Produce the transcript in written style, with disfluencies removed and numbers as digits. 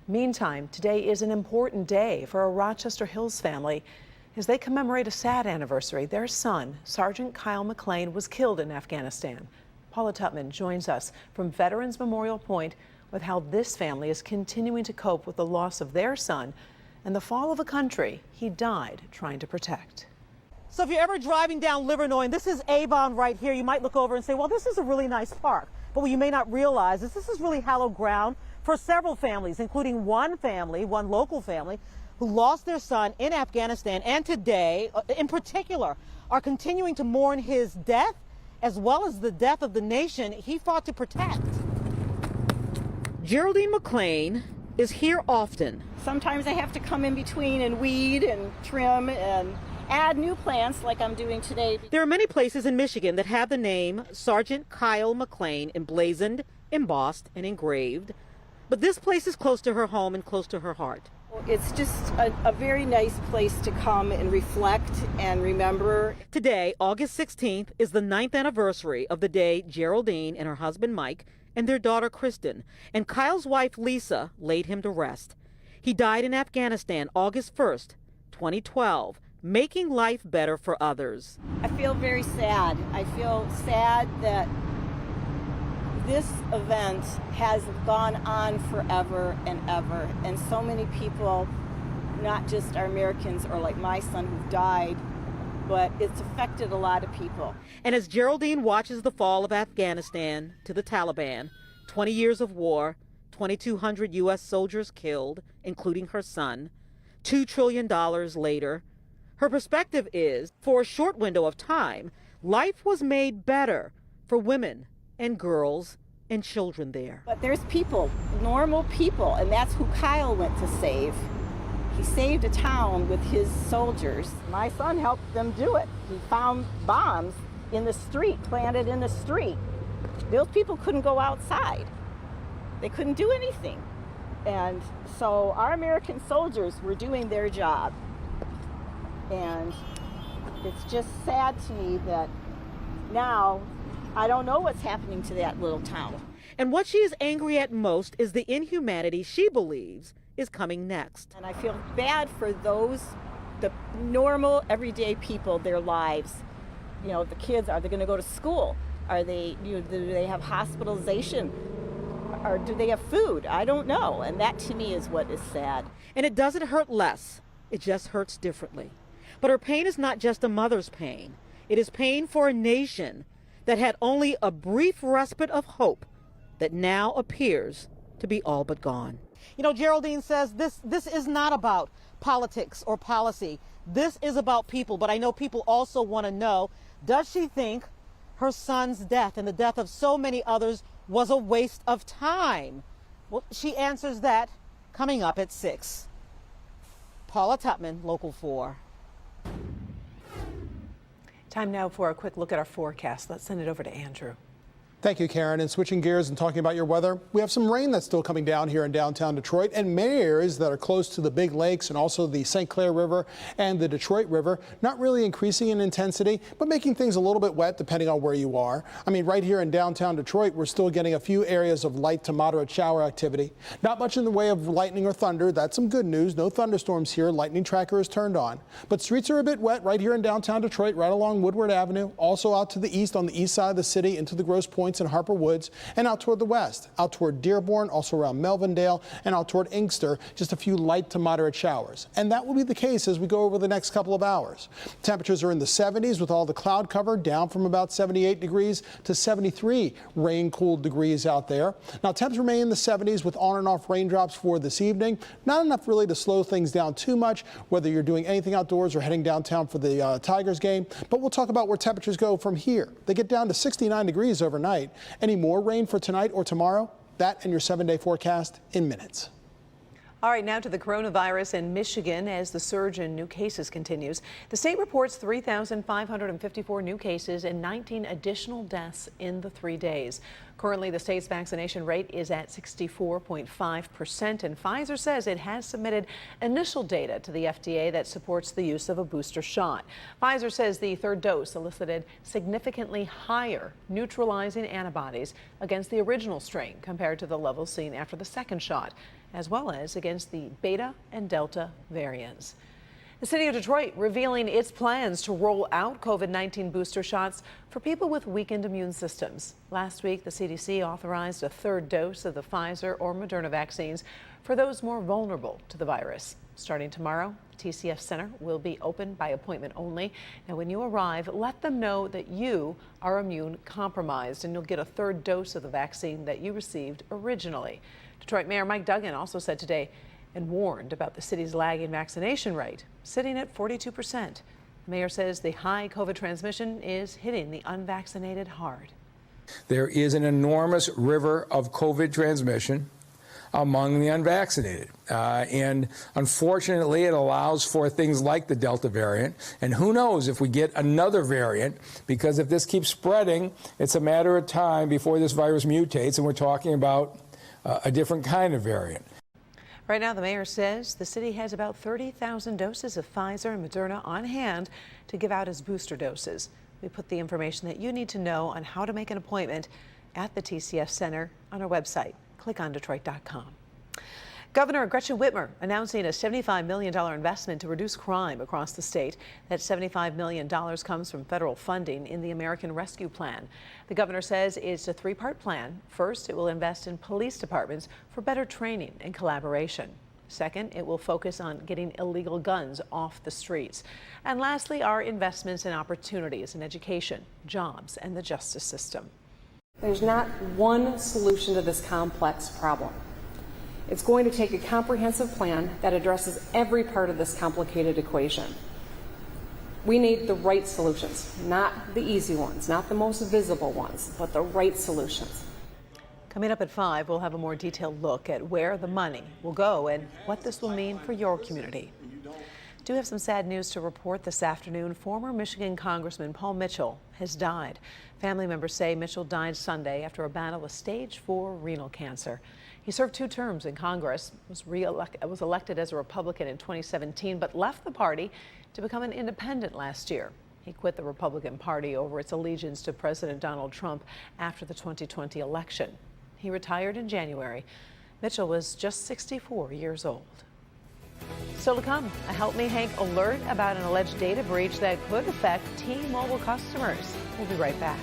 Meantime, today is an important day for a Rochester Hills family as they commemorate a sad anniversary. Their son, Sergeant Kyle McLean, was killed in Afghanistan. Paula Tutman joins us from Veterans Memorial Point with how this family is continuing to cope with the loss of their son and the fall of a country he died trying to protect. So if you're ever driving down Livernois, and this is Avon right here, you might look over and say, well, this is a really nice park. But what you may not realize is this is really hallowed ground for several families, including one local family, who lost their son in Afghanistan and today, in particular, are continuing to mourn his death as well as the death of the nation he fought to protect. Geraldine McLean is here often. Sometimes I have to come in between and weed and trim and add new plants like I'm doing today. There are many places in Michigan that have the name Sergeant Kyle McLean emblazoned, embossed, and engraved. But this place is close to her home and close to her heart. It's just a very nice place to come and reflect and remember. Today, August 16th, is the 9th anniversary of the day Geraldine and her husband Mike and their daughter Kristen and Kyle's wife Lisa laid him to rest. He died in Afghanistan August 1st, 2012, making life better for others. I feel very sad. I feel sad that this event has gone on forever and ever, and so many people, not just our Americans or like my son who died, but it's affected a lot of people. And as Geraldine watches the fall of Afghanistan to the Taliban, 20 years of war, 2,200 U.S. soldiers killed, including her son, $2 trillion later, her perspective is, for a short window of time, life was made better for women and girls and children there. But there's people, normal people, and that's who Kyle went to save. He saved a town with his soldiers. My son helped them do it. He found bombs in the street, planted in the street. Those people couldn't go outside. They couldn't do anything. And so our American soldiers were doing their job. And it's just sad to me that now I don't know what's happening to that little town. And what she is angry at most is the inhumanity she believes is coming next. And I feel bad for those, the normal, everyday people, their lives. You know, the kids, are they going to go to school? Are they, do they have hospitalization? Or do they have food? I don't know. And that to me is what is sad. And it doesn't hurt less. It just hurts differently. But her pain is not just a mother's pain. It is pain for a nation that had only a brief respite of hope that now appears to be all but gone. You know, Geraldine says this is not about politics or policy. This is about people. But I know people also want to know, does she think her son's death and the death of so many others was a waste of time? Well, she answers that coming up at 6. Paula Tutman, Local 4. Time now for a quick look at our forecast. Let's send it over to Andrew. Thank you, Karen. And switching gears and talking about your weather, we have some rain that's still coming down here in downtown Detroit, and many areas that are close to the big lakes and also the St. Clair River and the Detroit River, not really increasing in intensity, but making things a little bit wet depending on where you are. I mean, right here in downtown Detroit, we're still getting a few areas of light to moderate shower activity. Not much in the way of lightning or thunder. That's some good news. No thunderstorms here. Lightning tracker is turned on. But streets are a bit wet right here in downtown Detroit, right along Woodward Avenue, also out to the east on the east side of the city into the Grosse Points and Harper Woods, and out toward the west, out toward Dearborn, also around Melvindale, and out toward Inkster, just a few light to moderate showers. And that will be the case as we go over the next couple of hours. Temperatures are in the 70s with all the cloud cover, down from about 78 degrees to 73 rain-cooled degrees out there. Now, temps remain in the 70s with on and off raindrops for this evening. Not enough really to slow things down too much, whether you're doing anything outdoors or heading downtown for the Tigers game. But we'll talk about where temperatures go from here. They get down to 69 degrees overnight. Any more rain for tonight or tomorrow? That and your 7-day forecast in minutes. All right, now to the coronavirus in Michigan as the surge in new cases continues. The state reports 3,554 new cases and 19 additional deaths in the 3 days. Currently, the state's vaccination rate is at 64.5%, and Pfizer says it has submitted initial data to the FDA that supports the use of a booster shot. Pfizer says the third dose elicited significantly higher neutralizing antibodies against the original strain compared to the levels seen after the second shot. as well as against the Beta and Delta variants. The city of Detroit revealing its plans to roll out COVID-19 booster shots for people with weakened immune systems. Last week, the CDC authorized a third dose of the Pfizer or Moderna vaccines for those more vulnerable to the virus. Starting tomorrow, the TCF Center will be open by appointment only. Now, when you arrive, let them know that you are immune compromised and you'll get a third dose of the vaccine that you received originally. Detroit Mayor Mike Duggan also said today and warned about the city's lagging vaccination rate, sitting at 42%. The mayor says the high COVID transmission is hitting the unvaccinated hard. There is an enormous river of COVID transmission among the unvaccinated. And unfortunately, it allows for things like the Delta variant. And who knows if we get another variant, because if this keeps spreading, it's a matter of time before this virus mutates and we're talking about a different kind of variant. Right now, the mayor says the city has about 30,000 doses of Pfizer and Moderna on hand to give out as booster doses. We put the information that you need to know on how to make an appointment at the TCF Center on our website. Click on Detroit.com. Governor Gretchen Whitmer announcing a $75 million investment to reduce crime across the state. That $75 million comes from federal funding in the American Rescue Plan. The governor says it's a three-part plan. First, it will invest in police departments for better training and collaboration. Second, it will focus on getting illegal guns off the streets. And lastly, our investments in opportunities in education, jobs, and the justice system. There's not one solution to this complex problem. It's going to take a comprehensive plan that addresses every part of this complicated equation. We need the right solutions, not the easy ones, not the most visible ones, but the right solutions. Coming up at 5, we'll have a more detailed look at where the money will go and what this will mean for your community. Do have some sad news to report this afternoon. Former Michigan Congressman Paul Mitchell has died. Family members say Mitchell died Sunday after a battle with stage 4 renal cancer. He served 2 terms in Congress, was elected as a Republican in 2017, but left the party to become an independent last year. He quit the Republican Party over its allegiance to President Donald Trump after the 2020 election. He retired in January. Mitchell was just 64 years old. Still to come, a Help Me Hank alert about an alleged data breach that could affect T-Mobile customers. We'll be right back.